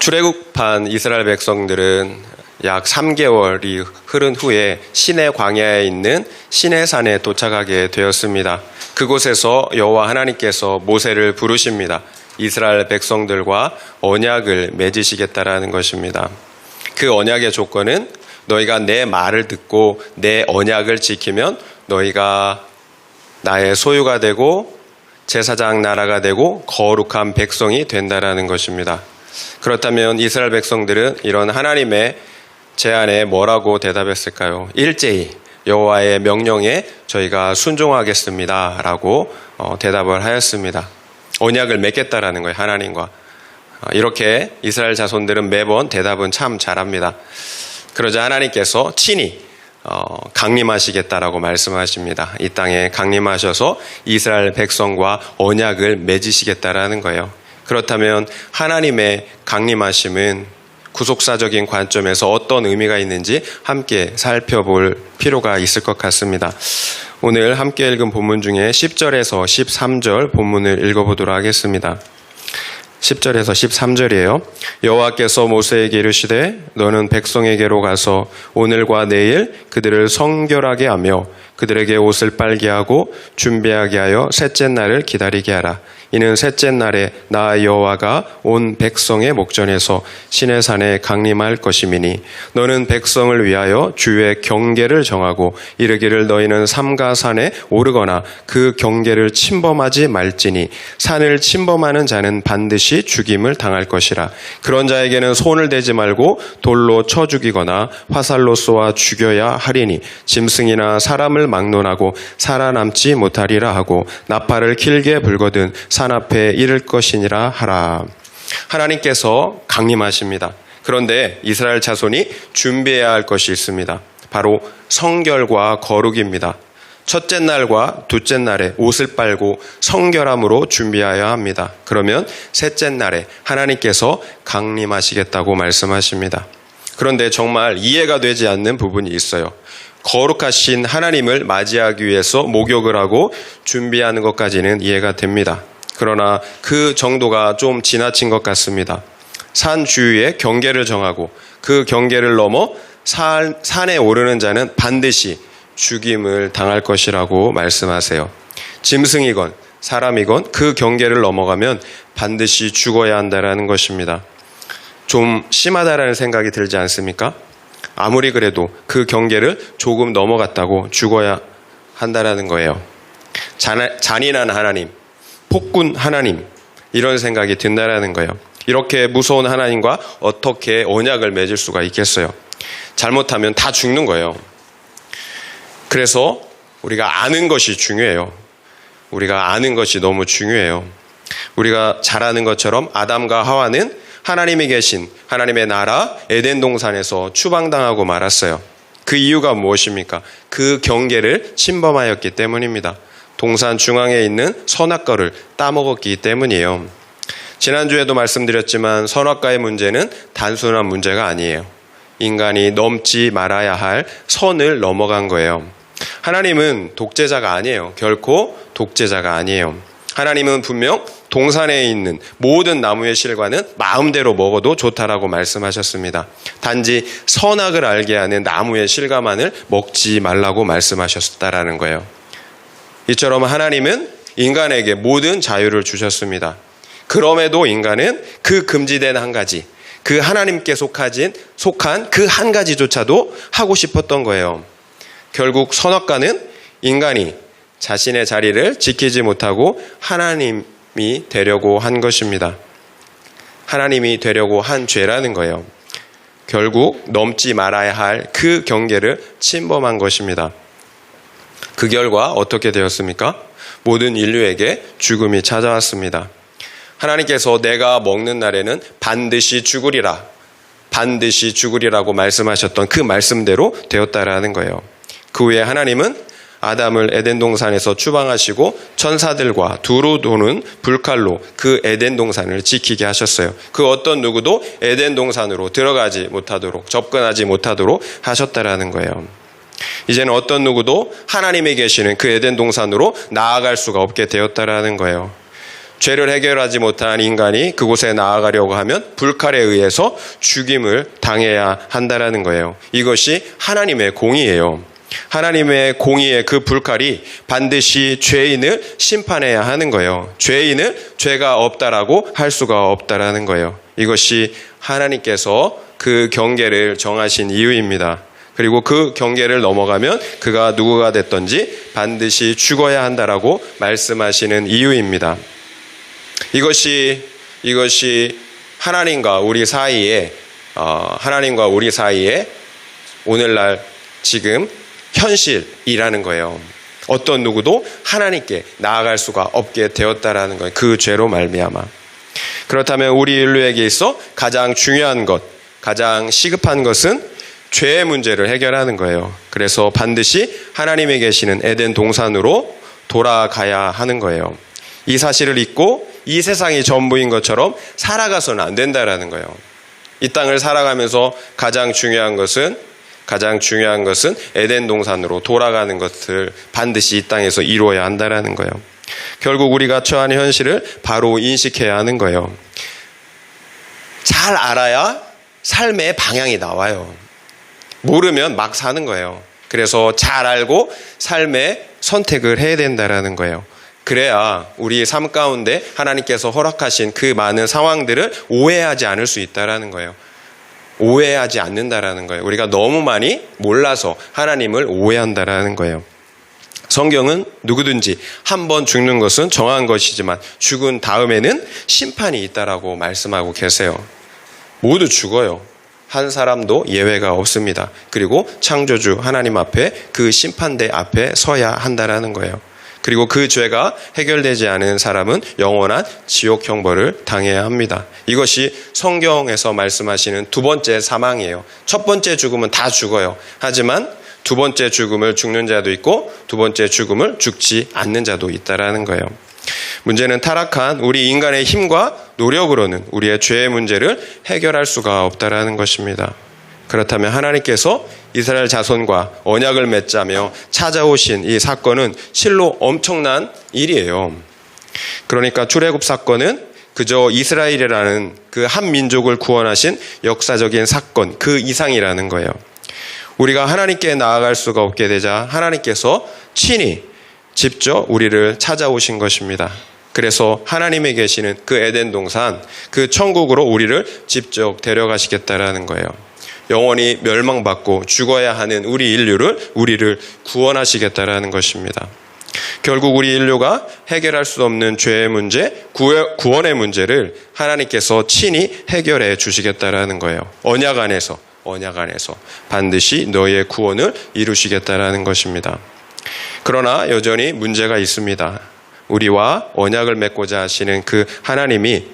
출애굽한 이스라엘 백성들은 약 3개월이 흐른 후에 시내 광야에 있는 시내산에 도착하게 되었습니다. 그곳에서 여호와 하나님께서 모세를 부르십니다. 이스라엘 백성들과 언약을 맺으시겠다라는 것입니다. 그 언약의 조건은 너희가 내 말을 듣고 내 언약을 지키면 너희가 나의 소유가 되고 제사장 나라가 되고 거룩한 백성이 된다라는 것입니다. 그렇다면 이스라엘 백성들은 이런 하나님의 제안에 뭐라고 대답했을까요? 일제히 여호와의 명령에 저희가 순종하겠습니다 라고 대답을 하였습니다. 언약을 맺겠다라는 거예요, 하나님과. 이렇게 이스라엘 자손들은 매번 대답은 참 잘합니다. 그러자 하나님께서 친히 강림하시겠다라고 말씀하십니다. 이 땅에 강림하셔서 이스라엘 백성과 언약을 맺으시겠다라는 거예요. 그렇다면 하나님의 강림하심은 구속사적인 관점에서 어떤 의미가 있는지 함께 살펴볼 필요가 있을 것 같습니다. 오늘 함께 읽은 본문 중에 10절에서 13절 본문을 읽어보도록 하겠습니다. 10절에서 13절이에요. 여호와께서 모세에게 이르시되 너는 백성에게로 가서 오늘과 내일 그들을 성결하게 하며 그들에게 옷을 빨게 하고 준비하게 하여 셋째 날을 기다리게 하라. 이는 셋째 날에 나 여호와가 온 백성의 목전에서 시내산에 강림할 것임이니 너는 백성을 위하여 주의 경계를 정하고 이르기를 너희는 삼가산에 오르거나 그 경계를 침범하지 말지니 산을 침범하는 자는 반드시 죽임을 당할 것이라. 그런 자에게는 손을 대지 말고 돌로 쳐 죽이거나 화살로 쏘아 죽여야 하리니 짐승이나 사람을 막론하고 살아남지 못하리라 하고 나팔을 길게 불거든 산 앞에 이를 것이니라 하라. 하나님께서 강림하십니다. 그런데 이스라엘 자손이 준비해야 할 것이 있습니다. 바로 성결과 거룩입니다. 첫째 날과 둘째 날에 옷을 빨고 성결함으로 준비해야 합니다. 그러면 셋째 날에 하나님께서 강림하시겠다고 말씀하십니다. 그런데 정말 이해가 되지 않는 부분이 있어요. 거룩하신 하나님을 맞이하기 위해서 목욕을 하고 준비하는 것까지는 이해가 됩니다. 그러나 그 정도가 좀 지나친 것 같습니다. 산 주위에 경계를 정하고 그 경계를 넘어 산에 오르는 자는 반드시 죽임을 당할 것이라고 말씀하세요. 짐승이건 사람이건 그 경계를 넘어가면 반드시 죽어야 한다는 것입니다. 좀 심하다라는 생각이 들지 않습니까? 아무리 그래도 그 경계를 조금 넘어갔다고 죽어야 한다는 거예요. 잔인한 하나님, 폭군 하나님, 이런 생각이 든다는 거예요. 이렇게 무서운 하나님과 어떻게 언약을 맺을 수가 있겠어요? 잘못하면 다 죽는 거예요. 그래서 우리가 아는 것이 중요해요. 우리가 아는 것이 너무 중요해요. 우리가 잘 아는 것처럼 아담과 하와는 하나님이 계신 하나님의 나라 에덴 동산에서 추방당하고 말았어요. 그 이유가 무엇입니까? 그 경계를 침범하였기 때문입니다. 동산 중앙에 있는 선악과를 따먹었기 때문이에요. 지난주에도 말씀드렸지만 선악과의 문제는 단순한 문제가 아니에요. 인간이 넘지 말아야 할 선을 넘어간 거예요. 하나님은 독재자가 아니에요. 결코 독재자가 아니에요. 하나님은 분명 동산에 있는 모든 나무의 실과는 마음대로 먹어도 좋다라고 말씀하셨습니다. 단지 선악을 알게 하는 나무의 실과만을 먹지 말라고 말씀하셨다라는 거예요. 이처럼 하나님은 인간에게 모든 자유를 주셨습니다. 그럼에도 인간은 그 금지된 한 가지, 그 하나님께 속한 그 한 가지조차도 하고 싶었던 거예요. 결국 선악과는 인간이 자신의 자리를 지키지 못하고 하나님이 되려고 한 것입니다. 하나님이 되려고 한 죄라는 거예요. 결국 넘지 말아야 할 그 경계를 침범한 것입니다. 그 결과 어떻게 되었습니까? 모든 인류에게 죽음이 찾아왔습니다. 하나님께서 내가 먹는 날에는 반드시 죽으리라, 반드시 죽으리라고 말씀하셨던 그 말씀대로 되었다라는 거예요. 그 후에 하나님은 아담을 에덴 동산에서 추방하시고 천사들과 두루 도는 불칼로 그 에덴 동산을 지키게 하셨어요. 그 어떤 누구도 에덴 동산으로 들어가지 못하도록, 접근하지 못하도록 하셨다라는 거예요. 이제는 어떤 누구도 하나님이 계시는 그 에덴 동산으로 나아갈 수가 없게 되었다라는 거예요. 죄를 해결하지 못한 인간이 그곳에 나아가려고 하면 불칼에 의해서 죽임을 당해야 한다라는 거예요. 이것이 하나님의 공의예요. 하나님의 공의의 그 불칼이 반드시 죄인을 심판해야 하는 거예요. 죄인을 죄가 없다라고 할 수가 없다라는 거예요. 이것이 하나님께서 그 경계를 정하신 이유입니다. 그리고 그 경계를 넘어가면 그가 누구가 됐든지 반드시 죽어야 한다라고 말씀하시는 이유입니다. 이것이 하나님과 우리 사이에 오늘날 지금 현실이라는 거예요. 어떤 누구도 하나님께 나아갈 수가 없게 되었다라는 거예요. 그 죄로 말미암아. 그렇다면 우리 인류에게 있어 가장 중요한 것, 가장 시급한 것은 죄의 문제를 해결하는 거예요. 그래서 반드시 하나님이 계시는 에덴 동산으로 돌아가야 하는 거예요. 이 사실을 잊고 이 세상이 전부인 것처럼 살아가서는 안 된다라는 거예요. 이 땅을 살아가면서 가장 중요한 것은 에덴 동산으로 돌아가는 것을 반드시 이 땅에서 이루어야 한다라는 거예요. 결국 우리가 처한 현실을 바로 인식해야 하는 거예요. 잘 알아야 삶의 방향이 나와요. 모르면 막 사는 거예요. 그래서 잘 알고 삶의 선택을 해야 된다라는 거예요. 그래야 우리 삶 가운데 하나님께서 허락하신 그 많은 상황들을 오해하지 않을 수 있다라는 거예요. 오해하지 않는다라는 거예요. 우리가 너무 많이 몰라서 하나님을 오해한다라는 거예요. 성경은 누구든지 한 번 죽는 것은 정한 것이지만 죽은 다음에는 심판이 있다라고 말씀하고 계세요. 모두 죽어요. 한 사람도 예외가 없습니다. 그리고 창조주 하나님 앞에 그 심판대 앞에 서야 한다라는 거예요. 그리고 그 죄가 해결되지 않은 사람은 영원한 지옥 형벌을 당해야 합니다. 이것이 성경에서 말씀하시는 두 번째 사망이에요. 첫 번째 죽음은 다 죽어요. 하지만 두 번째 죽음을 죽는 자도 있고 두 번째 죽음을 죽지 않는 자도 있다라는 거예요. 문제는 타락한 우리 인간의 힘과 노력으로는 우리의 죄의 문제를 해결할 수가 없다라는 것입니다. 그렇다면 하나님께서 이스라엘 자손과 언약을 맺자며 찾아오신 이 사건은 실로 엄청난 일이에요. 그러니까 출애굽 사건은 그저 이스라엘이라는 그 한 민족을 구원하신 역사적인 사건 그 이상이라는 거예요. 우리가 하나님께 나아갈 수가 없게 되자 하나님께서 친히 직접 우리를 찾아오신 것입니다. 그래서 하나님이 계시는 그 에덴 동산, 그 천국으로 우리를 직접 데려가시겠다라는 거예요. 영원히 멸망받고 죽어야 하는 우리를 구원하시겠다라는 것입니다. 결국 우리 인류가 해결할 수 없는 죄의 문제, 구원의 문제를 하나님께서 친히 해결해 주시겠다라는 거예요. 언약 안에서 반드시 너의 구원을 이루시겠다라는 것입니다. 그러나 여전히 문제가 있습니다. 우리와 언약을 맺고자 하시는 그 하나님이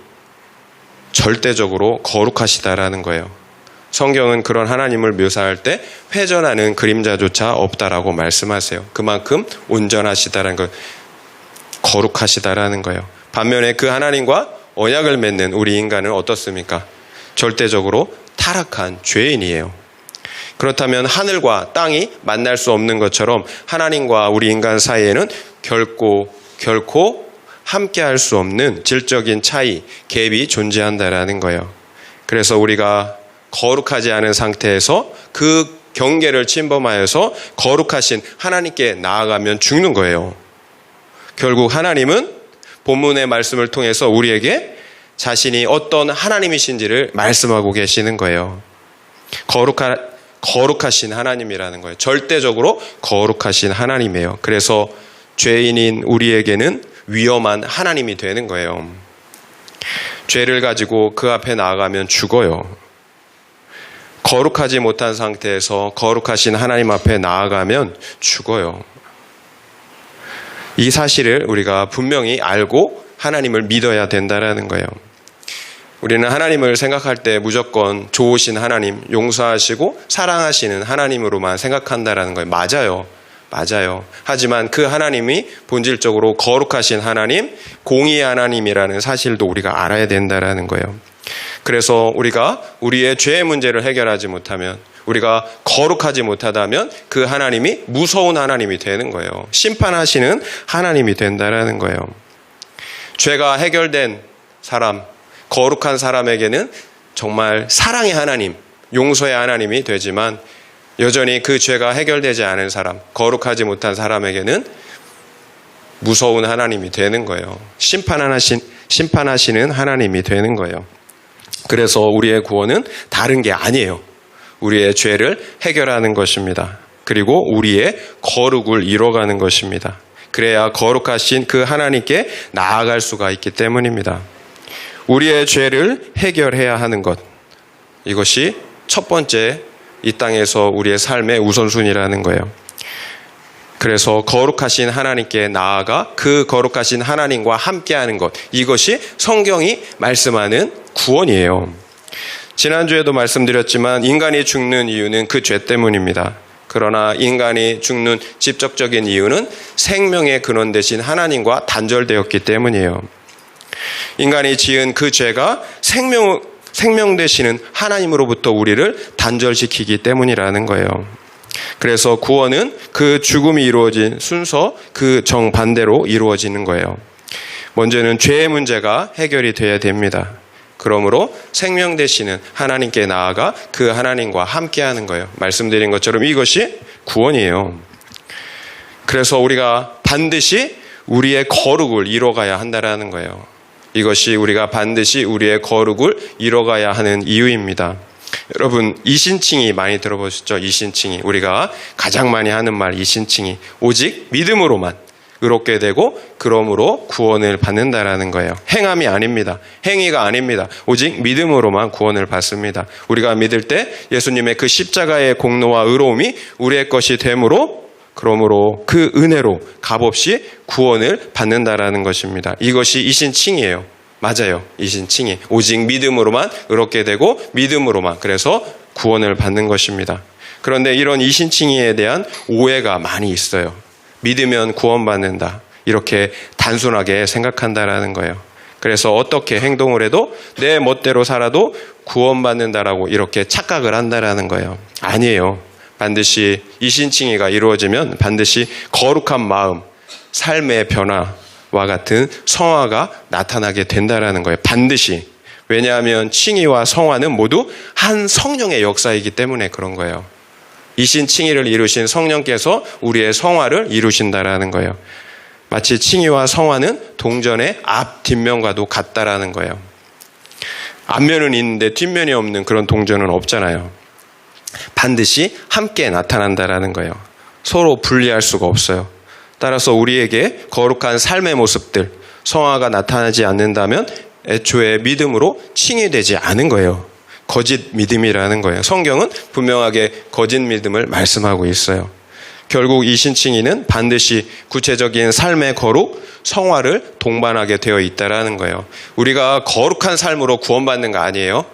절대적으로 거룩하시다라는 거예요. 성경은 그런 하나님을 묘사할 때 회전하는 그림자조차 없다라고 말씀하세요. 그만큼 온전하시다라는 것, 거룩하시다라는 거예요. 반면에 그 하나님과 언약을 맺는 우리 인간은 어떻습니까? 절대적으로 타락한 죄인이에요. 그렇다면 하늘과 땅이 만날 수 없는 것처럼 하나님과 우리 인간 사이에는 결코 함께할 수 없는 질적인 차이, 갭이 존재한다라는 거예요. 그래서 우리가 거룩하지 않은 상태에서 그 경계를 침범하여서 거룩하신 하나님께 나아가면 죽는 거예요. 결국 하나님은 본문의 말씀을 통해서 우리에게 자신이 어떤 하나님이신지를 말씀하고 계시는 거예요. 거룩하신 하나님이라는 거예요. 절대적으로 거룩하신 하나님이에요. 그래서 죄인인 우리에게는 위험한 하나님이 되는 거예요. 죄를 가지고 그 앞에 나아가면 죽어요. 거룩하지 못한 상태에서 거룩하신 하나님 앞에 나아가면 죽어요. 이 사실을 우리가 분명히 알고 하나님을 믿어야 된다라는 거예요. 우리는 하나님을 생각할 때 무조건 좋으신 하나님, 용서하시고 사랑하시는 하나님으로만 생각한다라는 거예요. 맞아요. 하지만 그 하나님이 본질적으로 거룩하신 하나님, 공의의 하나님이라는 사실도 우리가 알아야 된다라는 거예요. 그래서 우리가 우리의 죄의 문제를 해결하지 못하면, 우리가 거룩하지 못하다면 그 하나님이 무서운 하나님이 되는 거예요. 심판하시는 하나님이 된다라는 거예요. 죄가 해결된 사람, 거룩한 사람에게는 정말 사랑의 하나님, 용서의 하나님이 되지만 여전히 그 죄가 해결되지 않은 사람, 거룩하지 못한 사람에게는 무서운 하나님이 되는 거예요. 심판하시는 하나님이 되는 거예요. 그래서 우리의 구원은 다른 게 아니에요. 우리의 죄를 해결하는 것입니다. 그리고 우리의 거룩을 이뤄가는 것입니다. 그래야 거룩하신 그 하나님께 나아갈 수가 있기 때문입니다. 우리의 죄를 해결해야 하는 것, 이것이 첫 번째 이 땅에서 우리의 삶의 우선순위라는 거예요. 그래서 거룩하신 하나님께 나아가 그 거룩하신 하나님과 함께하는 것, 이것이 성경이 말씀하는 구원이에요. 지난주에도 말씀드렸지만 인간이 죽는 이유는 그 죄 때문입니다. 그러나 인간이 죽는 직접적인 이유는 생명의 근원 되신 하나님과 단절되었기 때문이에요. 인간이 지은 그 죄가 생명 되시는 하나님으로부터 우리를 단절시키기 때문이라는 거예요. 그래서 구원은 그 죽음이 이루어진 순서 그 정반대로 이루어지는 거예요. 먼저는 죄의 문제가 해결이 돼야 됩니다. 그러므로 생명 되시는 하나님께 나아가 그 하나님과 함께하는 거예요. 말씀드린 것처럼 이것이 구원이에요. 그래서 우리가 반드시 우리의 거룩을 이뤄가야 한다는 거예요. 이것이 우리가 반드시 우리의 거룩을 이뤄가야 하는 이유입니다. 여러분, 이신칭이 많이 들어보셨죠? 이신칭이. 우리가 가장 많이 하는 말 이신칭이. 오직 믿음으로만 의롭게 되고 그러므로 구원을 받는다라는 거예요. 행함이 아닙니다. 행위가 아닙니다. 오직 믿음으로만 구원을 받습니다. 우리가 믿을 때 예수님의 그 십자가의 공로와 의로움이 우리의 것이 되므로 그러므로 그 은혜로 값없이 구원을 받는다라는 것입니다. 이것이 이신칭이에요. 맞아요. 이신칭이. 오직 믿음으로만 의롭게 되고 믿음으로만, 그래서 구원을 받는 것입니다. 그런데 이런 이신칭의에 대한 오해가 많이 있어요. 믿으면 구원받는다, 이렇게 단순하게 생각한다라는 거예요. 그래서 어떻게 행동을 해도 내 멋대로 살아도 구원받는다라고 이렇게 착각을 한다라는 거예요. 아니에요. 반드시 이신칭의가 이루어지면 반드시 거룩한 마음, 삶의 변화와 같은 성화가 나타나게 된다라는 거예요. 반드시. 왜냐하면 칭의와 성화는 모두 한 성령의 역사이기 때문에 그런 거예요. 이신칭의를 이루신 성령께서 우리의 성화를 이루신다라는 거예요. 마치 칭의와 성화는 동전의 앞, 뒷면과도 같다라는 거예요. 앞면은 있는데 뒷면이 없는 그런 동전은 없잖아요. 반드시 함께 나타난다라는 거예요. 서로 분리할 수가 없어요. 따라서 우리에게 거룩한 삶의 모습들, 성화가 나타나지 않는다면 애초에 믿음으로 칭의되지 않은 거예요. 거짓 믿음이라는 거예요. 성경은 분명하게 거짓 믿음을 말씀하고 있어요. 결국 이 신칭의는 반드시 구체적인 삶의 거룩, 성화를 동반하게 되어 있다라는 거예요. 우리가 거룩한 삶으로 구원받는 거 아니에요.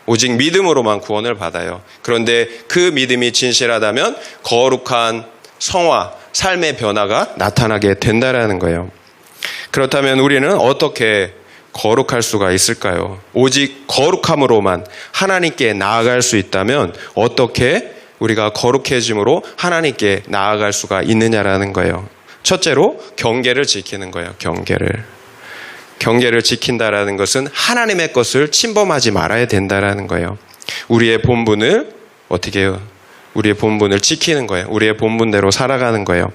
오직 믿음으로만 구원을 받아요. 그런데 그 믿음이 진실하다면 거룩한 성화, 삶의 변화가 나타나게 된다라는 거예요. 그렇다면 우리는 어떻게 거룩할 수가 있을까요? 오직 거룩함으로만 하나님께 나아갈 수 있다면 어떻게 우리가 거룩해짐으로 하나님께 나아갈 수가 있느냐라는 거예요. 첫째로 경계를 지키는 거예요. 경계를 지킨다라는 것은 하나님의 것을 침범하지 말아야 된다라는 거예요. 우리의 본분을 어떻게 해요? 우리의 본분을 지키는 거예요. 우리의 본분대로 살아가는 거예요.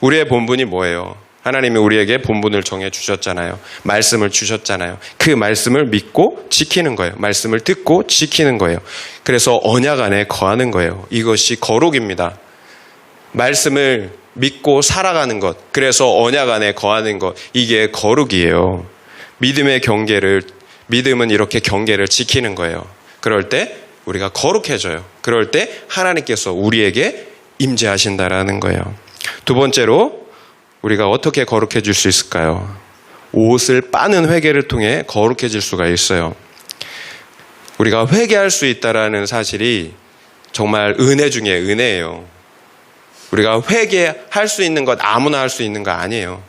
우리의 본분이 뭐예요? 하나님이 우리에게 본분을 정해 주셨잖아요. 말씀을 주셨잖아요. 그 말씀을 믿고 지키는 거예요. 말씀을 듣고 지키는 거예요. 그래서 언약 안에 거하는 거예요. 이것이 거룩입니다. 말씀을 믿고 살아가는 것, 그래서 언약 안에 거하는 것, 이게 거룩이에요. 믿음은 이렇게 경계를 지키는 거예요. 그럴 때 우리가 거룩해져요. 그럴 때 하나님께서 우리에게 임재하신다라는 거예요. 두 번째로 우리가 어떻게 거룩해질 수 있을까요? 옷을 빠는 회개를 통해 거룩해질 수가 있어요. 우리가 회개할 수 있다라는 사실이 정말 은혜 중에 은혜예요. 우리가 회개할 수 있는 것 아무나 할 수 있는 거 아니에요.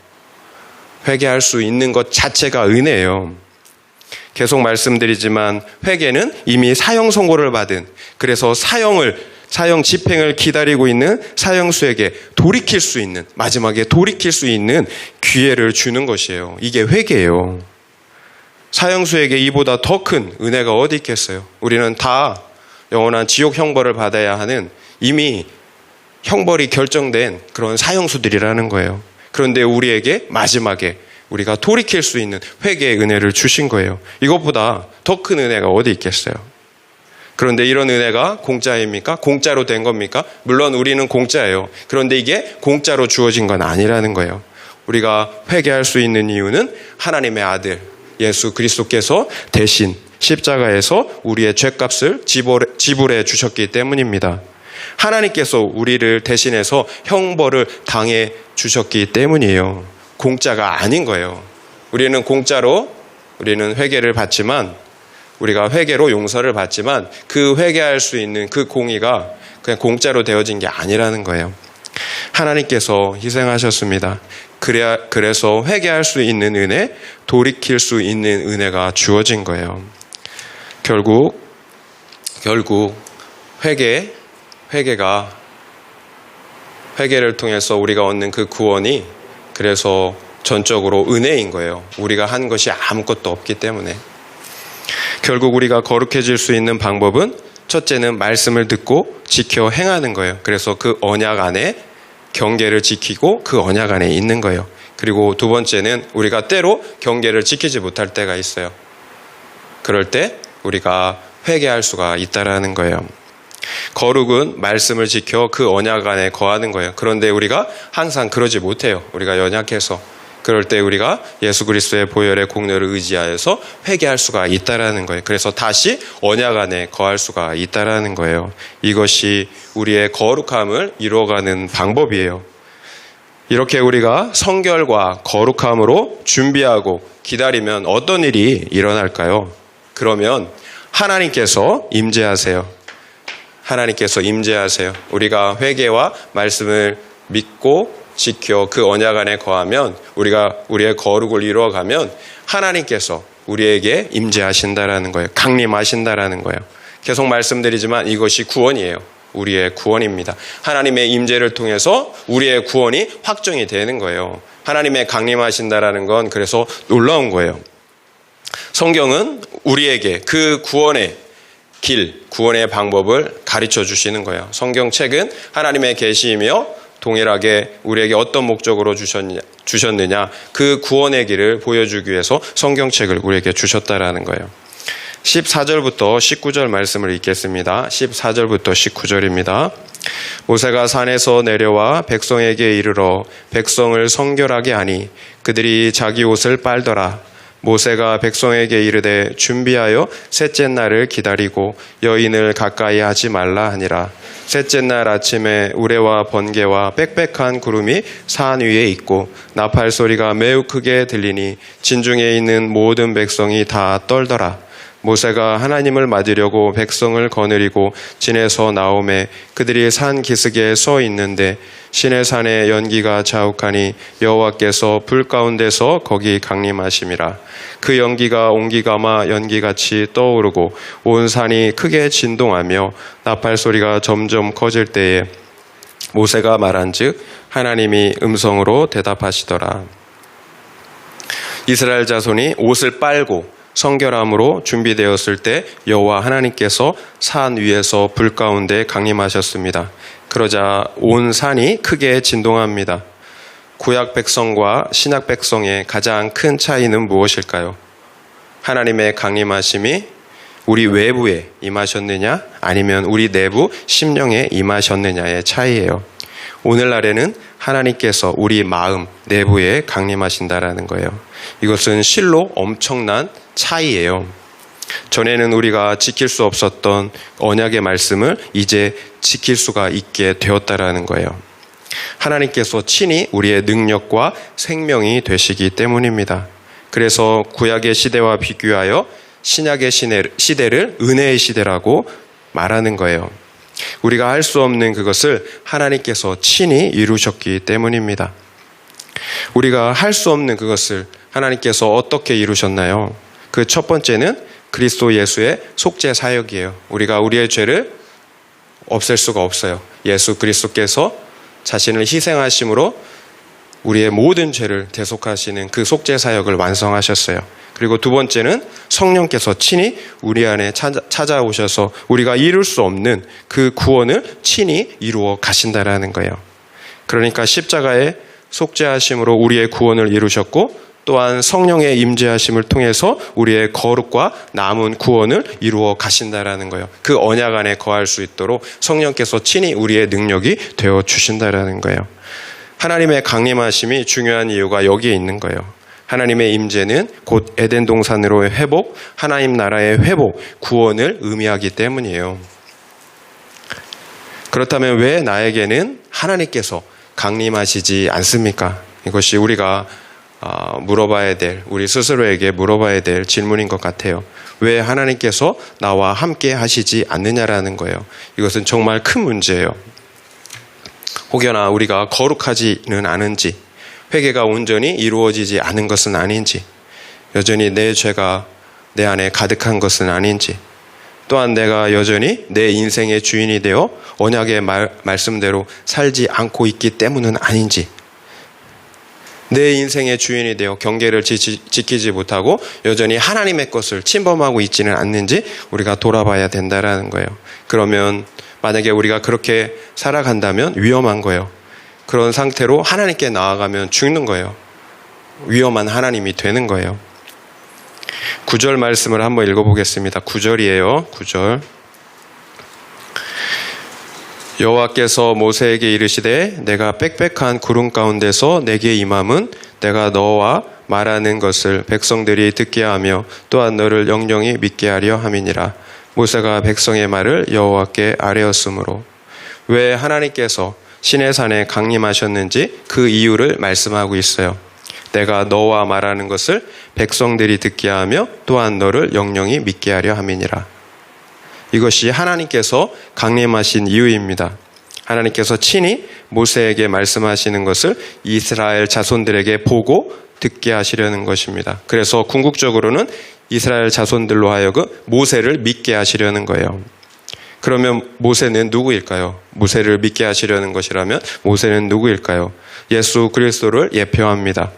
회개할 수 있는 것 자체가 은혜예요. 계속 말씀드리지만 회개는 이미 사형 선고를 받은, 그래서 사형을 사형 집행을 기다리고 있는 사형수에게 돌이킬 수 있는, 마지막에 돌이킬 수 있는 기회를 주는 것이에요. 이게 회개예요. 사형수에게 이보다 더 큰 은혜가 어디 있겠어요? 우리는 다 영원한 지옥 형벌을 받아야 하는 이미 형벌이 결정된 그런 사형수들이라는 거예요. 그런데 우리에게 마지막에 우리가 돌이킬 수 있는 회개의 은혜를 주신 거예요. 이것보다 더 큰 은혜가 어디 있겠어요? 그런데 이런 은혜가 공짜입니까? 공짜로 된 겁니까? 물론 우리는 공짜예요. 그런데 이게 공짜로 주어진 건 아니라는 거예요. 우리가 회개할 수 있는 이유는 하나님의 아들 예수 그리스도께서 대신 십자가에서 우리의 죄값을 지불해 주셨기 때문입니다. 하나님께서 우리를 대신해서 형벌을 당해 주셨기 때문이에요. 공짜가 아닌 거예요. 우리는 회개를 받지만, 우리가 회개로 용서를 받지만 그 회개할 수 있는 그 공의가 그냥 공짜로 되어진 게 아니라는 거예요. 하나님께서 희생하셨습니다. 그래서 회개할 수 있는 은혜, 돌이킬 수 있는 은혜가 주어진 거예요. 결국 회개를 통해서 우리가 얻는 그 구원이 그래서 전적으로 은혜인 거예요. 우리가 한 것이 아무것도 없기 때문에. 결국 우리가 거룩해질 수 있는 방법은 첫째는 말씀을 듣고 지켜 행하는 거예요. 그래서 그 언약 안에 경계를 지키고 그 언약 안에 있는 거예요. 그리고 두 번째는 우리가 때로 경계를 지키지 못할 때가 있어요. 그럴 때 우리가 회개할 수가 있다라는 거예요. 거룩은 말씀을 지켜 그 언약 안에 거하는 거예요. 그런데 우리가 항상 그러지 못해요. 우리가 연약해서. 그럴 때 우리가 예수 그리스도의 보혈의 공로를 의지하여서 회개할 수가 있다라는 거예요. 그래서 다시 언약 안에 거할 수가 있다라는 거예요. 이것이 우리의 거룩함을 이루어가는 방법이에요. 이렇게 우리가 성결과 거룩함으로 준비하고 기다리면 어떤 일이 일어날까요? 그러면 하나님께서 임재하세요. 우리가 회개와 말씀을 믿고 지켜 그 언약 안에 거하면, 우리가 우리의 거룩을 이루어가면 하나님께서 우리에게 임재하신다라는 거예요. 강림하신다라는 거예요. 계속 말씀드리지만 이것이 구원이에요. 우리의 구원입니다. 하나님의 임재를 통해서 우리의 구원이 확정이 되는 거예요. 하나님의 강림하신다라는 건 그래서 놀라운 거예요. 성경은 우리에게 그 구원의 길, 구원의 방법을 가르쳐 주시는 거예요. 성경책은 하나님의 계시이며 동일하게 우리에게 어떤 목적으로 주셨느냐, 그 구원의 길을 보여주기 위해서 성경책을 우리에게 주셨다라는 거예요. 14절부터 19절 말씀을 읽겠습니다. 14절부터 19절입니다. 모세가 산에서 내려와 백성에게 이르러 백성을 성결하게 하니 그들이 자기 옷을 빨더라. 모세가 백성에게 이르되 준비하여 셋째 날을 기다리고 여인을 가까이 하지 말라 하니라. 셋째 날 아침에 우레와 번개와 빽빽한 구름이 산 위에 있고 나팔 소리가 매우 크게 들리니 진중에 있는 모든 백성이 다 떨더라. 모세가 하나님을 맞으려고 백성을 거느리고 진에서 나오매 그들이 산 기슭에 서 있는데 시내산에 연기가 자욱하니 여호와께서 불 가운데서 거기 강림하심이라. 그 연기가 옹기가마 연기같이 떠오르고 온 산이 크게 진동하며 나팔 소리가 점점 커질 때에 모세가 말한즉 하나님이 음성으로 대답하시더라. 이스라엘 자손이 옷을 빨고 성결함으로 준비되었을 때 여호와 하나님께서 산 위에서 불 가운데 강림하셨습니다. 그러자 온 산이 크게 진동합니다. 구약 백성과 신약 백성의 가장 큰 차이는 무엇일까요? 하나님의 강림하심이 우리 외부에 임하셨느냐 아니면 우리 내부 심령에 임하셨느냐의 차이예요. 오늘날에는 하나님께서 우리 마음 내부에 강림하신다라는 거예요. 이것은 실로 엄청난 차이예요. 전에는 우리가 지킬 수 없었던 언약의 말씀을 이제 지킬 수가 있게 되었다라는 거예요. 하나님께서 친히 우리의 능력과 생명이 되시기 때문입니다. 그래서 구약의 시대와 비교하여 신약의 시대를 은혜의 시대라고 말하는 거예요. 우리가 할 수 없는 그것을 하나님께서 친히 이루셨기 때문입니다. 우리가 할 수 없는 그것을 하나님께서 어떻게 이루셨나요? 그 첫 번째는 그리스도 예수의 속죄 사역이에요. 우리가 우리의 죄를 없앨 수가 없어요. 예수 그리스도께서 자신을 희생하심으로 우리의 모든 죄를 대속하시는 그 속죄 사역을 완성하셨어요. 그리고 두 번째는 성령께서 친히 우리 안에 찾아오셔서 우리가 이룰 수 없는 그 구원을 친히 이루어 가신다라는 거예요. 그러니까 십자가의 속죄하심으로 우리의 구원을 이루셨고 또한 성령의 임재하심을 통해서 우리의 거룩과 남은 구원을 이루어 가신다라는 거예요. 그 언약 안에 거할 수 있도록 성령께서 친히 우리의 능력이 되어 주신다라는 거예요. 하나님의 강림하심이 중요한 이유가 여기에 있는 거예요. 하나님의 임재는 곧 에덴 동산으로의 회복, 하나님 나라의 회복, 구원을 의미하기 때문이에요. 그렇다면 왜 나에게는 하나님께서 강림하시지 않습니까? 이것이 우리가 물어봐야 될, 우리 스스로에게 물어봐야 될 질문인 것 같아요. 왜 하나님께서 나와 함께 하시지 않느냐라는 거예요. 이것은 정말 큰 문제예요. 혹여나 우리가 거룩하지는 않은지, 회개가 온전히 이루어지지 않은 것은 아닌지, 여전히 내 죄가 내 안에 가득한 것은 아닌지, 또한 내가 여전히 내 인생의 주인이 되어 언약의 말씀대로 살지 않고 있기 때문은 아닌지, 내 인생의 주인이 되어 경계를 지키지 못하고 여전히 하나님의 것을 침범하고 있지는 않는지 우리가 돌아봐야 된다라는 거예요. 그러면 만약에 우리가 그렇게 살아간다면 위험한 거예요. 그런 상태로 하나님께 나아가면 죽는 거예요. 위험한 하나님이 되는 거예요. 9절 말씀을 한번 읽어보겠습니다. 9절이에요. 9절. 여호와께서 모세에게 이르시되 내가 빽빽한 구름 가운데서 내게 임함은 내가 너와 말하는 것을 백성들이 듣게 하며 또한 너를 영영히 믿게 하려 함이니라. 모세가 백성의 말을 여호와께 아뢰었으므로. 왜 하나님께서 시내산에 강림하셨는지 그 이유를 말씀하고 있어요. 내가 너와 말하는 것을 백성들이 듣게 하며 또한 너를 영영히 믿게 하려 함이니라. 이것이 하나님께서 강림하신 이유입니다. 하나님께서 친히 모세에게 말씀하시는 것을 이스라엘 자손들에게 보고 듣게 하시려는 것입니다. 그래서 궁극적으로는 이스라엘 자손들로 하여금 모세를 믿게 하시려는 거예요. 그러면 모세는 누구일까요? 모세를 믿게 하시려는 것이라면 모세는 누구일까요? 예수 그리스도를 예표합니다.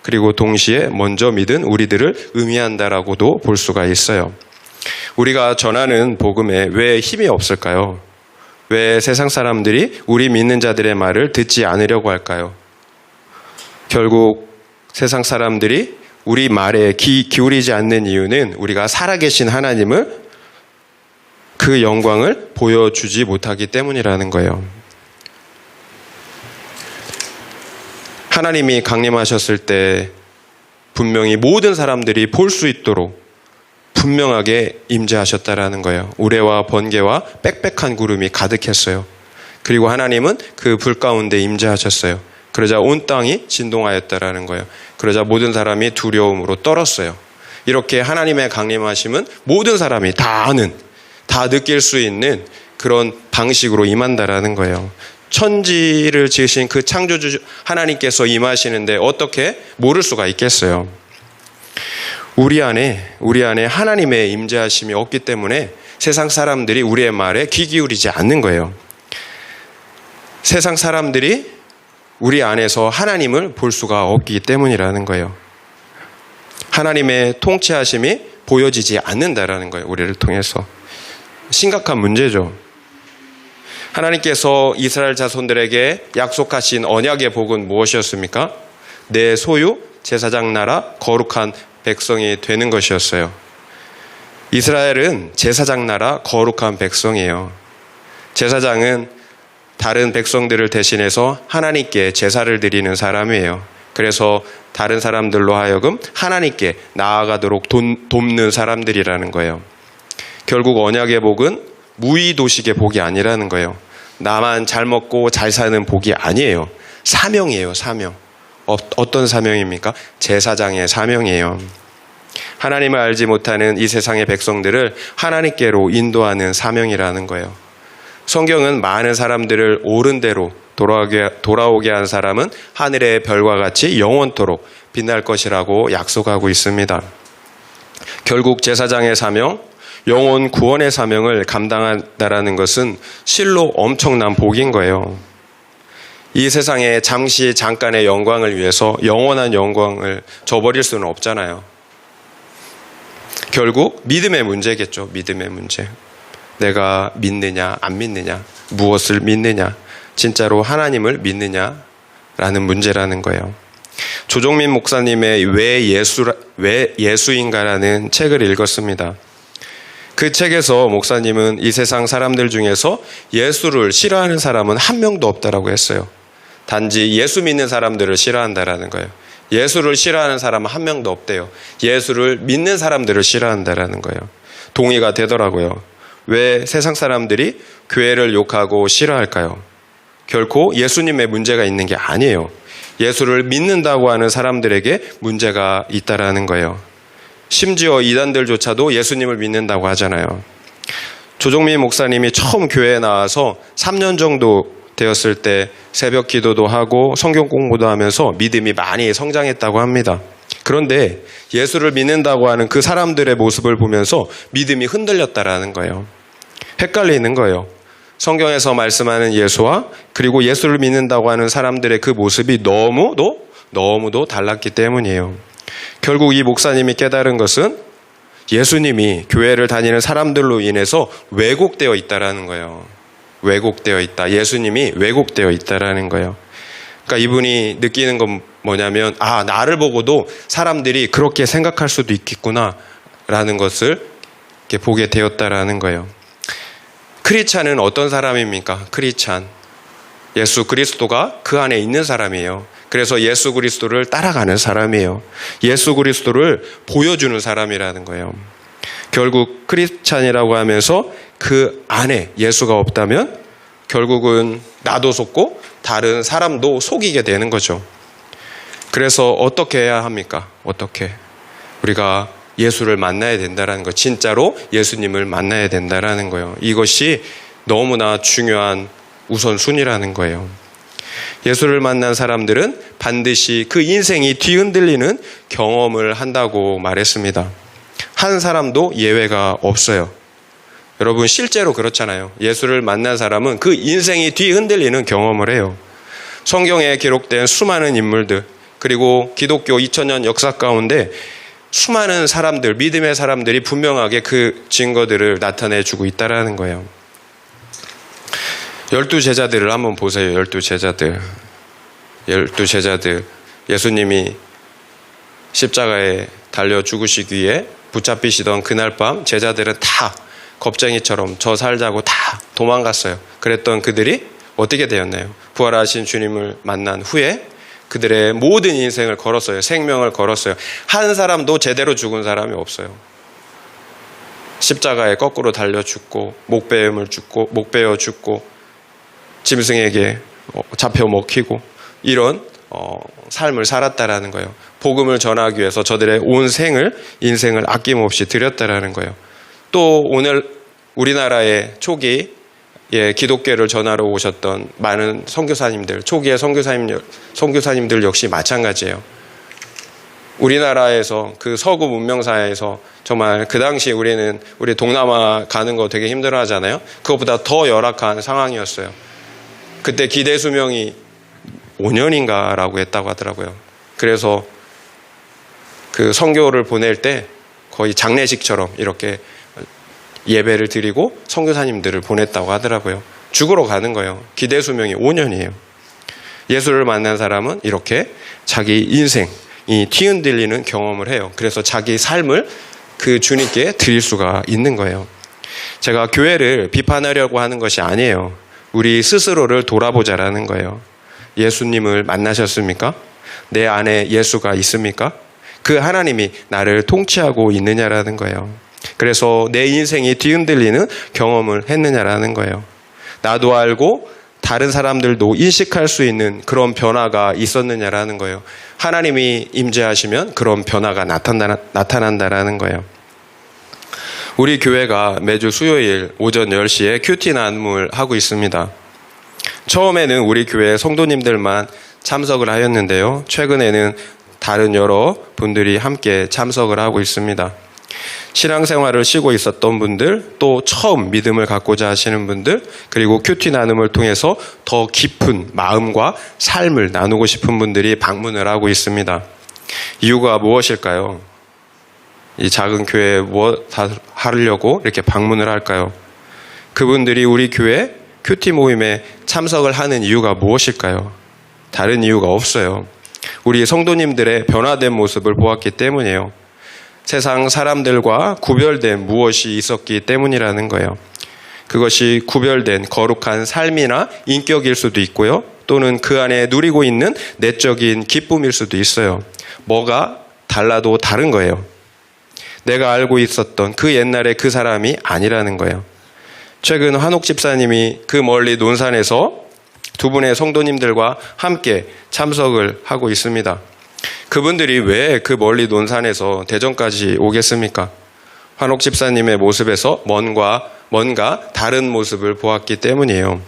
그리고 동시에 먼저 믿은 우리들을 의미한다라고도 볼 수가 있어요. 우리가 전하는 복음에 왜 힘이 없을까요? 왜 세상 사람들이 우리 믿는 자들의 말을 듣지 않으려고 할까요? 결국 세상 사람들이 우리 말에 귀 기울이지 않는 이유는 우리가 살아계신 하나님을, 그 영광을 보여주지 못하기 때문이라는 거예요. 하나님이 강림하셨을 때 분명히 모든 사람들이 볼 수 있도록 분명하게 임재하셨다라는 거예요. 우레와 번개와 빽빽한 구름이 가득했어요. 그리고 하나님은 그 불 가운데 임재하셨어요. 그러자 온 땅이 진동하였다라는 거예요. 그러자 모든 사람이 두려움으로 떨었어요. 이렇게 하나님의 강림하심은 모든 사람이 다 아는, 다 느낄 수 있는 그런 방식으로 임한다라는 거예요. 천지를 지으신 그 창조주 하나님께서 임하시는데 어떻게 모를 수가 있겠어요? 우리 안에 하나님의 임재하심이 없기 때문에 세상 사람들이 우리의 말에 귀 기울이지 않는 거예요. 세상 사람들이 우리 안에서 하나님을 볼 수가 없기 때문이라는 거예요. 하나님의 통치하심이 보여지지 않는다라는 거예요. 우리를 통해서. 심각한 문제죠. 하나님께서 이스라엘 자손들에게 약속하신 언약의 복은 무엇이었습니까? 내 소유, 제사장 나라, 거룩한 백성이 되는 것이었어요. 이스라엘은 제사장 나라, 거룩한 백성이에요. 제사장은 다른 백성들을 대신해서 하나님께 제사를 드리는 사람이에요. 그래서 다른 사람들로 하여금 하나님께 나아가도록 돕는 사람들이라는 거예요. 결국 언약의 복은 무의도식의 복이 아니라는 거예요. 나만 잘 먹고 잘 사는 복이 아니에요. 사명이에요, 사명. 어떤 사명입니까? 제사장의 사명이에요. 하나님을 알지 못하는 이 세상의 백성들을 하나님께로 인도하는 사명이라는 거예요. 성경은 많은 사람들을 옳은 대로 돌아오게 한 사람은 하늘의 별과 같이 영원토록 빛날 것이라고 약속하고 있습니다. 결국 제사장의 사명, 영혼 구원의 사명을 감당한다라는 것은 실로 엄청난 복인 거예요. 이 세상에 잠시 잠깐의 영광을 위해서 영원한 영광을 저버릴 수는 없잖아요. 결국 믿음의 문제겠죠. 믿음의 문제. 내가 믿느냐 안 믿느냐, 무엇을 믿느냐, 진짜로 하나님을 믿느냐라는 문제라는 거예요. 조정민 목사님의 왜 예수인가라는 책을 읽었습니다. 그 책에서 목사님은 이 세상 사람들 중에서 예수를 싫어하는 사람은 한 명도 없다라고 했어요. 단지 예수 믿는 사람들을 싫어한다라는 거예요. 예수를 싫어하는 사람은 한 명도 없대요. 예수를 믿는 사람들을 싫어한다라는 거예요. 동의가 되더라고요. 왜 세상 사람들이 교회를 욕하고 싫어할까요? 결코 예수님의 문제가 있는 게 아니에요. 예수를 믿는다고 하는 사람들에게 문제가 있다라는 거예요. 심지어 이단들조차도 예수님을 믿는다고 하잖아요. 조정민 목사님이 처음 교회에 나와서 3년 정도 되었을 때 새벽 기도도 하고 성경 공부도 하면서 믿음이 많이 성장했다고 합니다. 그런데 예수를 믿는다고 하는 그 사람들의 모습을 보면서 믿음이 흔들렸다라는 거예요. 헷갈리는 거예요. 성경에서 말씀하는 예수와 그리고 예수를 믿는다고 하는 사람들의 그 모습이 너무도 달랐기 때문이에요. 결국 이 목사님이 깨달은 것은 예수님이 교회를 다니는 사람들로 인해서 왜곡되어 있다라는 거예요. 왜곡되어 있다. 예수님이 왜곡되어 있다라는 거예요. 그러니까 이분이 느끼는 건 뭐냐면, 나를 보고도 사람들이 그렇게 생각할 수도 있겠구나라는 것을 이렇게 보게 되었다라는 거예요. 크리스찬은 어떤 사람입니까? 크리스찬. 예수 그리스도가 그 안에 있는 사람이에요. 그래서 예수 그리스도를 따라가는 사람이에요. 예수 그리스도를 보여주는 사람이라는 거예요. 결국 크리스찬이라고 하면서 그 안에 예수가 없다면 결국은 나도 속고 다른 사람도 속이게 되는 거죠. 그래서 어떻게 해야 합니까? 어떻게? 우리가 예수를 만나야 된다는 거, 진짜로 예수님을 만나야 된다는 거예요. 이것이 너무나 중요한 우선순위라는 거예요. 예수를 만난 사람들은 반드시 그 인생이 뒤흔들리는 경험을 한다고 말했습니다. 한 사람도 예외가 없어요. 여러분 실제로 그렇잖아요. 예수를 만난 사람은 그 인생이 뒤흔들리는 경험을 해요. 성경에 기록된 수많은 인물들, 그리고 기독교 2000년 역사 가운데 수많은 사람들, 믿음의 사람들이 분명하게 그 증거들을 나타내주고 있다는 거예요. 12제자들을 한번 보세요. 12제자들. 예수님이 십자가에 달려 죽으시기 위해 붙잡히시던 그날 밤 제자들은 다 겁쟁이처럼 저 살자고 다 도망갔어요. 그랬던 그들이 어떻게 되었나요? 부활하신 주님을 만난 후에 그들의 모든 인생을 걸었어요. 생명을 걸었어요. 한 사람도 제대로 죽은 사람이 없어요. 십자가에 거꾸로 달려 죽고 목 베어 죽고 짐승에게 잡혀 먹히고 이런 삶을 살았다라는 거예요. 복음을 전하기 위해서 저들의 온 인생을 아낌없이 드렸다라는 거예요. 또 오늘 우리나라의 초기 기독교를 전하러 오셨던 많은 선교사님들, 초기의 선교사님들 역시 마찬가지예요. 우리나라에서 그 서구 문명사회에서 정말 그 당시 우리 동남아 가는 거 되게 힘들어 하잖아요. 그것보다 더 열악한 상황이었어요. 그때 기대 수명이 5년인가라고 했다고 하더라고요. 그래서 그 선교를 보낼 때 거의 장례식처럼 이렇게 예배를 드리고 선교사님들을 보냈다고 하더라고요. 죽으러 가는 거예요. 기대 수명이 5년이에요. 예수를 만난 사람은 이렇게 자기 인생이 뒤흔들리는 경험을 해요. 그래서 자기 삶을 그 주님께 드릴 수가 있는 거예요. 제가 교회를 비판하려고 하는 것이 아니에요. 우리 스스로를 돌아보자라는 거예요. 예수님을 만나셨습니까? 내 안에 예수가 있습니까? 그 하나님이 나를 통치하고 있느냐라는 거예요. 그래서 내 인생이 뒤흔들리는 경험을 했느냐라는 거예요. 나도 알고 다른 사람들도 인식할 수 있는 그런 변화가 있었느냐라는 거예요. 하나님이 임재하시면 그런 변화가 나타난다라는 거예요. 우리 교회가 매주 수요일 오전 10시에 큐티 나눔을 하고 있습니다. 처음에는 우리 교회 성도님들만 참석을 하였는데요. 최근에는 다른 여러 분들이 함께 참석을 하고 있습니다. 신앙생활을 쉬고 있었던 분들, 또 처음 믿음을 갖고자 하시는 분들, 그리고 큐티 나눔을 통해서 더 깊은 마음과 삶을 나누고 싶은 분들이 방문을 하고 있습니다. 이유가 무엇일까요? 이 작은 교회에 무엇 하려고 이렇게 방문을 할까요? 그분들이 우리 교회 큐티 모임에 참석을 하는 이유가 무엇일까요? 다른 이유가 없어요. 우리 성도님들의 변화된 모습을 보았기 때문이에요. 세상 사람들과 구별된 무엇이 있었기 때문이라는 거예요. 그것이 구별된 거룩한 삶이나 인격일 수도 있고요. 또는 그 안에 누리고 있는 내적인 기쁨일 수도 있어요. 뭐가 달라도 다른 거예요. 내가 알고 있었던 그 옛날의 그 사람이 아니라는 거예요. 최근 한옥 집사님이 그 멀리 논산에서 두 분의 성도님들과 함께 참석을 하고 있습니다. 그분들이 왜 그 멀리 논산에서 대전까지 오겠습니까? 한옥 집사님의 모습에서 뭔가 다른 모습을 보았기 때문이에요.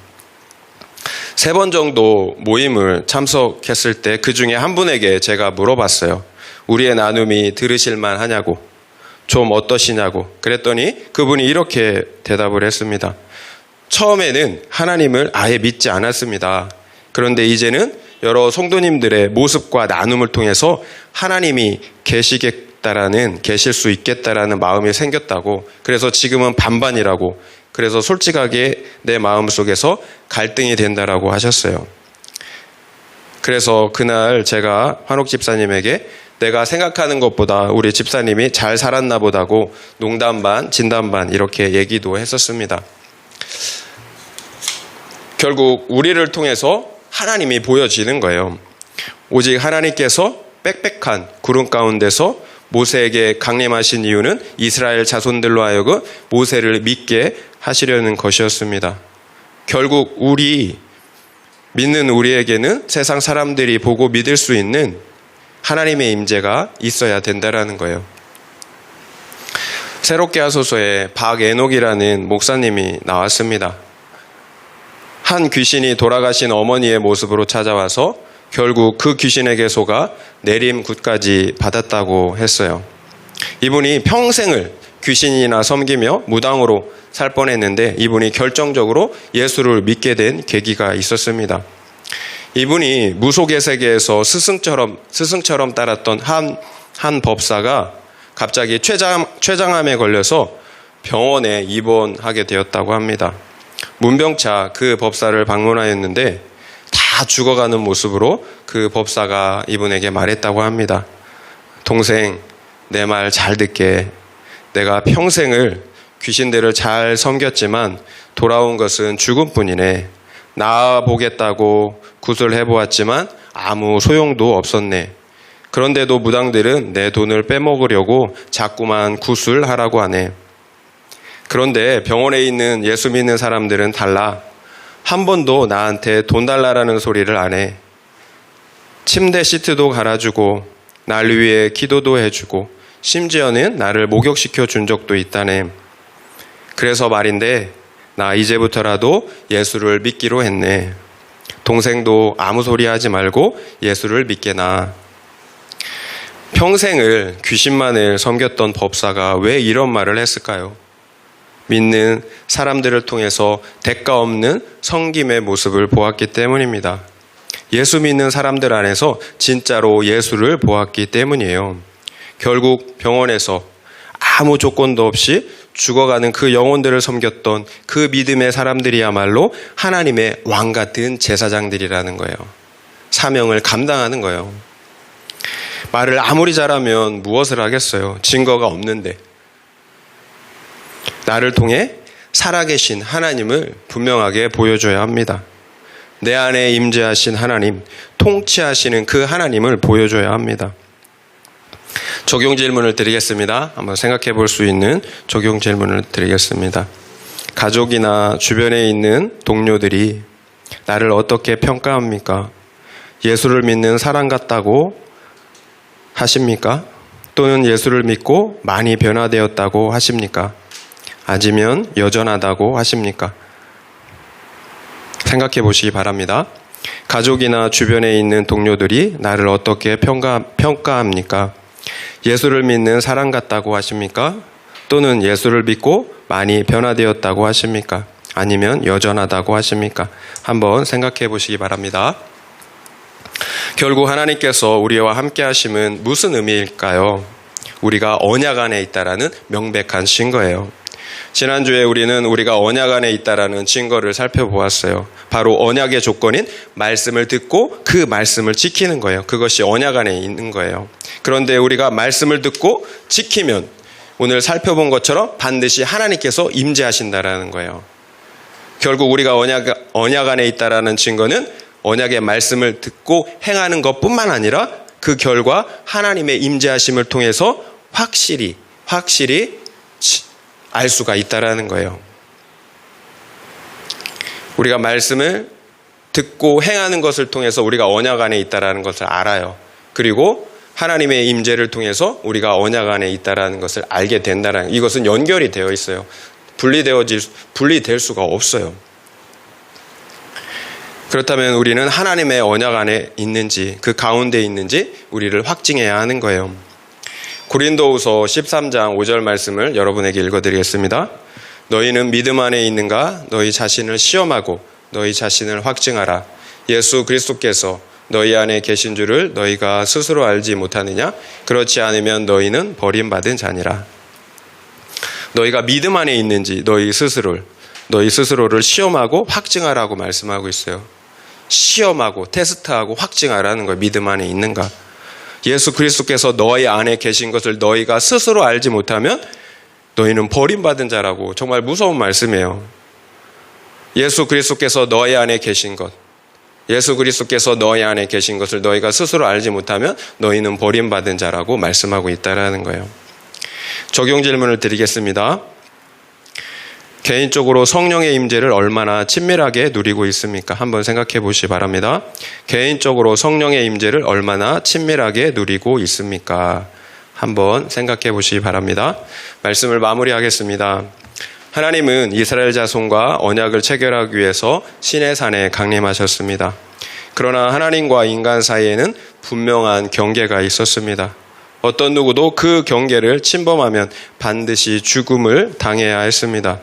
3번 정도 모임을 참석했을 때 그 중에 한 분에게 제가 물어봤어요. 우리의 나눔이 들으실만 하냐고, 좀 어떠시냐고. 그랬더니 그분이 이렇게 대답을 했습니다. 처음에는 하나님을 아예 믿지 않았습니다. 그런데 이제는 여러 성도님들의 모습과 나눔을 통해서 하나님이 계실 수 있겠다라는 마음이 생겼다고. 그래서 지금은 반반이라고. 그래서 솔직하게 내 마음속에서 갈등이 된다라고 하셨어요. 그래서 그날 제가 한옥 집사님에게 내가 생각하는 것보다 우리 집사님이 잘 살았나 보다고 농담 반 진담 반 이렇게 얘기도 했었습니다. 결국 우리를 통해서 하나님이 보여지는 거예요. 오직 하나님께서 빽빽한 구름 가운데서 모세에게 강림하신 이유는 이스라엘 자손들로 하여금 모세를 믿게 하시려는 것이었습니다. 결국 믿는 우리에게는 세상 사람들이 보고 믿을 수 있는 하나님의 임재가 있어야 된다라는 거예요. 새롭게 하소서에 박애녹이라는 목사님이 나왔습니다. 한 귀신이 돌아가신 어머니의 모습으로 찾아와서 결국 그 귀신에게 속아 내림굿까지 받았다고 했어요. 이분이 평생을 귀신이나 섬기며 무당으로 살 뻔했는데 이분이 결정적으로 예수를 믿게 된 계기가 있었습니다. 이분이 무속의 세계에서 스승처럼 따랐던 한 법사가 갑자기 췌장암에 걸려서 병원에 입원하게 되었다고 합니다. 문병차 그 법사를 방문하였는데 다 죽어가는 모습으로 그 법사가 이분에게 말했다고 합니다. 동생, 내 말 잘 듣게. 내가 평생을 귀신들을 잘 섬겼지만 돌아온 것은 죽음뿐이네. 나아보겠다고 굿을 해보았지만 아무 소용도 없었네. 그런데도 무당들은 내 돈을 빼먹으려고 자꾸만 굿을 하라고 하네. 그런데 병원에 있는 예수 믿는 사람들은 달라. 한 번도 나한테 돈 달라라는 소리를 안 해. 침대 시트도 갈아주고 날 위해 기도도 해주고 심지어는 나를 목욕시켜 준 적도 있다네. 그래서 말인데 나 이제부터라도 예수를 믿기로 했네. 동생도 아무 소리 하지 말고 예수를 믿게나. 평생을 귀신만을 섬겼던 법사가 왜 이런 말을 했을까요? 믿는 사람들을 통해서 대가 없는 섬김의 모습을 보았기 때문입니다. 예수 믿는 사람들 안에서 진짜로 예수를 보았기 때문이에요. 결국 병원에서 아무 조건도 없이 죽어가는 그 영혼들을 섬겼던 그 믿음의 사람들이야말로 하나님의 왕 같은 제사장들이라는 거예요. 사명을 감당하는 거예요. 말을 아무리 잘하면 무엇을 하겠어요? 증거가 없는데. 나를 통해 살아계신 하나님을 분명하게 보여줘야 합니다. 내 안에 임재하신 하나님, 통치하시는 그 하나님을 보여줘야 합니다. 적용 질문을 드리겠습니다. 한번 생각해 볼 수 있는 적용 질문을 드리겠습니다. 가족이나 주변에 있는 동료들이 나를 어떻게 평가합니까? 예수를 믿는 사람 같다고 하십니까? 또는 예수를 믿고 많이 변화되었다고 하십니까? 아니면 여전하다고 하십니까? 생각해 보시기 바랍니다. 가족이나 주변에 있는 동료들이 나를 어떻게 평가합니까? 예수를 믿는 사람 같다고 하십니까? 또는 예수를 믿고 많이 변화되었다고 하십니까? 아니면 여전하다고 하십니까? 한번 생각해 보시기 바랍니다. 결국 하나님께서 우리와 함께 하심은 무슨 의미일까요? 우리가 언약 안에 있다라는 명백한 증거예요. 지난주에 우리는 우리가 언약 안에 있다라는 증거를 살펴보았어요. 바로 언약의 조건인 말씀을 듣고 그 말씀을 지키는 거예요. 그것이 언약 안에 있는 거예요. 그런데 우리가 말씀을 듣고 지키면 오늘 살펴본 것처럼 반드시 하나님께서 임재하신다라는 거예요. 결국 우리가 언약 안에 있다라는 증거는 언약의 말씀을 듣고 행하는 것뿐만 아니라 그 결과 하나님의 임재하심을 통해서 확실히 알 수가 있다라는 거예요. 우리가 말씀을 듣고 행하는 것을 통해서 우리가 언약 안에 있다라는 것을 알아요. 그리고 하나님의 임재를 통해서 우리가 언약 안에 있다라는 것을 알게 된다라는, 이것은 연결이 되어 있어요. 분리될 수가 없어요. 그렇다면 우리는 하나님의 언약 안에 있는지, 그 가운데 있는지 우리를 확증해야 하는 거예요. 고린도후서 13장 5절 말씀을 여러분에게 읽어드리겠습니다. 너희는 믿음 안에 있는가? 너희 자신을 시험하고 너희 자신을 확증하라. 예수 그리스도께서 너희 안에 계신 줄을 너희가 스스로 알지 못하느냐? 그렇지 않으면 너희는 버림받은 자니라. 너희가 믿음 안에 있는지 너희 스스로를 시험하고 확증하라고 말씀하고 있어요. 시험하고 테스트하고 확증하라는 거예요. 믿음 안에 있는가? 예수 그리스도께서 너희 안에 계신 것을 너희가 스스로 알지 못하면 너희는 버림받은 자라고, 정말 무서운 말씀이에요. 예수 그리스도께서 너희 안에 계신 것, 예수 그리스도께서 너희 안에 계신 것을 너희가 스스로 알지 못하면 너희는 버림받은 자라고 말씀하고 있다라는 거예요. 적용 질문을 드리겠습니다. 개인적으로 성령의 임재를 얼마나 친밀하게 누리고 있습니까? 한번 생각해 보시기 바랍니다. 개인적으로 성령의 임재를 얼마나 친밀하게 누리고 있습니까? 한번 생각해 보시기 바랍니다. 말씀을 마무리하겠습니다. 하나님은 이스라엘 자손과 언약을 체결하기 위해서 시내산에 강림하셨습니다. 그러나 하나님과 인간 사이에는 분명한 경계가 있었습니다. 어떤 누구도 그 경계를 침범하면 반드시 죽음을 당해야 했습니다.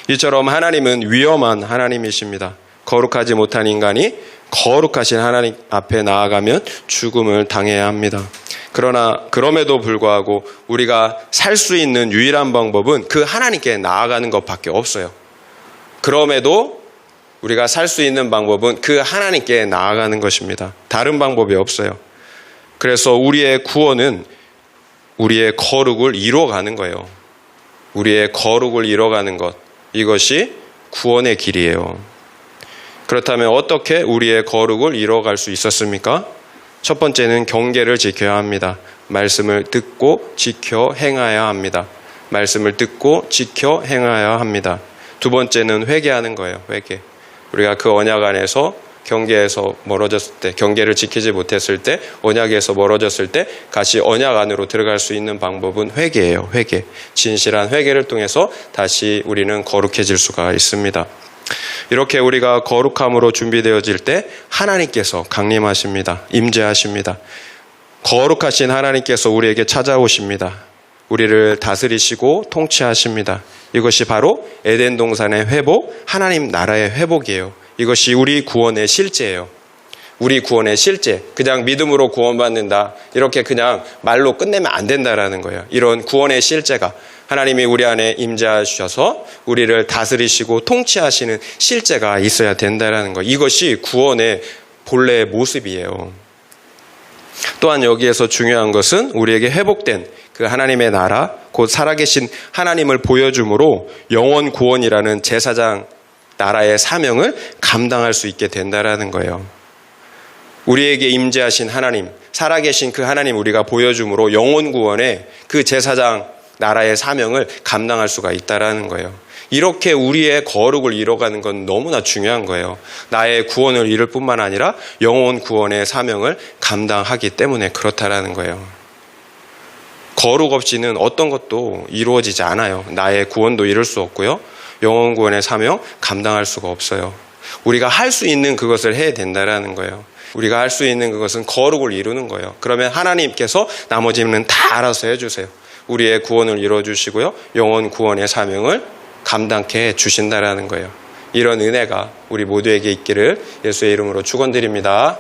이처럼 하나님은 위험한 하나님이십니다. 거룩하지 못한 인간이 거룩하신 하나님 앞에 나아가면 죽음을 당해야 합니다. 그러나 그럼에도 불구하고 우리가 살 수 있는 유일한 방법은 그 하나님께 나아가는 것밖에 없어요. 그럼에도 우리가 살 수 있는 방법은 그 하나님께 나아가는 것입니다. 다른 방법이 없어요. 그래서 우리의 구원은 우리의 거룩을 이뤄가는 거예요. 우리의 거룩을 이뤄가는 것, 이것이 구원의 길이에요. 그렇다면 어떻게 우리의 거룩을 이뤄갈 수 있었습니까? 첫 번째는 경계를 지켜야 합니다. 말씀을 듣고 지켜 행해야 합니다. 말씀을 듣고 지켜 행해야 합니다. 두 번째는 회개하는 거예요. 회개. 우리가 그 언약 안에서 경계에서 멀어졌을 때, 경계를 지키지 못했을 때, 언약에서 멀어졌을 때 다시 언약 안으로 들어갈 수 있는 방법은 회개예요. 회개. 진실한 회개를 통해서 다시 우리는 거룩해질 수가 있습니다. 이렇게 우리가 거룩함으로 준비되어질 때 하나님께서 강림하십니다. 임재하십니다. 거룩하신 하나님께서 우리에게 찾아오십니다. 우리를 다스리시고 통치하십니다. 이것이 바로 에덴 동산의 회복, 하나님 나라의 회복이에요. 이것이 우리 구원의 실제예요. 우리 구원의 실제. 그냥 믿음으로 구원받는다, 이렇게 그냥 말로 끝내면 안 된다라는 거예요. 이런 구원의 실제가 하나님이 우리 안에 임재하셔서 우리를 다스리시고 통치하시는 실제가 있어야 된다라는 거. 이것이 구원의 본래의 모습이에요. 또한 여기에서 중요한 것은 우리에게 회복된 그 하나님의 나라, 곧 살아계신 하나님을 보여줌으로 영원 구원이라는 제사장 나라의 사명을 감당할 수 있게 된다라는 거예요. 우리에게 임재하신 하나님, 살아계신 그 하나님 우리가 보여줌으로 영원 구원의 그 제사장 나라의 사명을 감당할 수가 있다라는 거예요. 이렇게 우리의 거룩을 이뤄가는 건 너무나 중요한 거예요. 나의 구원을 이룰 뿐만 아니라 영원 구원의 사명을 감당하기 때문에 그렇다라는 거예요. 거룩 없이는 어떤 것도 이루어지지 않아요. 나의 구원도 이룰 수 없고요. 영원 구원의 사명 감당할 수가 없어요. 우리가 할 수 있는 그것을 해야 된다라는 거예요. 우리가 할 수 있는 그것은 거룩을 이루는 거예요. 그러면 하나님께서 나머지는 다 알아서 해주세요. 우리의 구원을 이루어주시고요. 영혼 구원의 사명을 감당케 해주신다라는 거예요. 이런 은혜가 우리 모두에게 있기를 예수의 이름으로 축원드립니다.